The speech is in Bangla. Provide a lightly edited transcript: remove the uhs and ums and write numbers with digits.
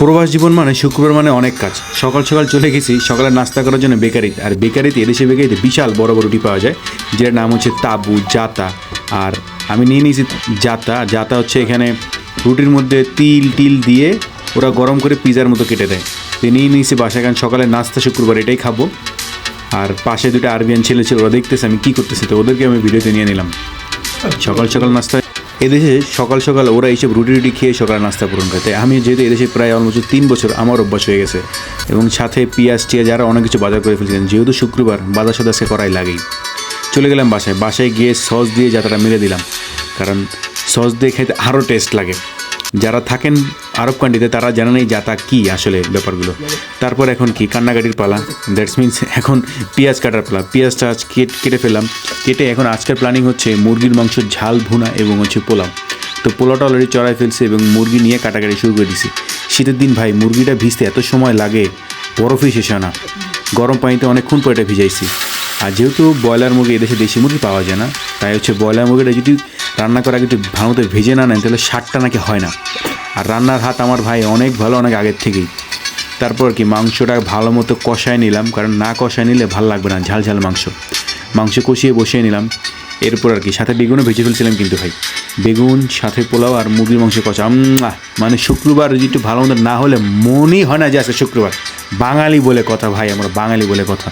প্রবাস জীবন মানে শুক্রবার মানে অনেক কাজ। সকাল সকাল চলে গেছি সকালে নাস্তা করার জন্য বেকারিতে। আর বেকারিতে এদেশে বেকারিতে বিশাল বড় বড় রুটি পাওয়া যায়, যেটার নাম হচ্ছে তাবু জাতা। আর আমি নিয়ে নিয়েছি জাতা। জাতা হচ্ছে এখানে রুটির মধ্যে তিল টিল দিয়ে ওরা গরম করে পিজার মতো কেটে দেয়। তো নিয়ে নিয়েছি বাসায়, কারণ সকালে নাস্তা শুক্রবার এটাই খাবো। আর পাশে দুটো আরবিয়ান ছেলে ছিল, ওরা দেখতেছে আমি কী করতেছি, তো ওদেরকে আমি ভিডিওতে নিয়ে নিলাম। সকাল সকাল নাস্তা এদেশে সকাল সকাল ওরা এইসব রুটি রুটি খেয়ে সকাল নাস্তা পূরণ করে। তাই আমি যেহেতু এদেশে প্রায় অলমোস্ট 3 বছর, আমার অভ্যাস হয়ে গেছে। এবং সাথে পেঁয়াজ টিয়াজ যারা অনেক কিছু বাজার করে ফেলছিলেন, যেহেতু শুক্রবার বাজার সদাসে করাই লাগেই। চলে গেলাম বাসায় গিয়ে সস দিয়ে যাতাটা মেরে দিলাম, কারণ সস দিয়ে খেতে আরও টেস্ট লাগে। যারা থাকেন আরব কান্ট্রিতে তারা জানেন এই জাতা কী আসলে ব্যাপারগুলো। তারপর এখন কি কান্নাকাটির পালা, দ্যাটস মিনস এখন পেঁয়াজ কাটার পালা। পেঁয়াজটা আজ কেটে ফেলাম। কেটে এখন আজকের প্ল্যানিং হচ্ছে মুরগির মাংস ঝাল ভুনা এবং হচ্ছে পোলাও। তো পোলাওটা অলরেডি চড়াই ফেলছে এবং মুরগি নিয়ে কাটাকাটি শুরু করে দিছি। শীতের দিন ভাই মুরগিটা ভিজতে এত সময় লাগে, বরফই শেষ হয় না। গরম পানিতে অনেকক্ষণ পর এটা ভিজাইছি। আর যেহেতু ব্রয়লার মুরগি এদেশে দেশি মুরগি পাওয়া যায় না, তাই হচ্ছে ব্রয়লার মুরগিটা যদি রান্না করার আগে একটু ভালো মতো ভেজে না নেন তাহলে স্বাদটা নাকি হয় না। আর রান্নার হাত আমার ভাই অনেক ভালো, অনেক আগের থেকেই। তারপর কি মাংসটা ভালো মতো কষায় নিলাম, কারণ না কষায় নিলে ভালো লাগবে না, ঝাল ঝাল মাংস কষিয়ে বসিয়ে নিলাম। এরপর আর কি সাথে বেগুনও ভেজে ফেলছিলাম কিন্তু ভাই। বেগুন সাথে পোলাও আর মুরগির মাংস কষা, মানে শুক্রবার যদি একটু ভালো মতো না হলে মনই হয় না যে আজকে শুক্রবার। বাঙালি বলে কথা ভাই, আমরা বাঙালি বলে কথা।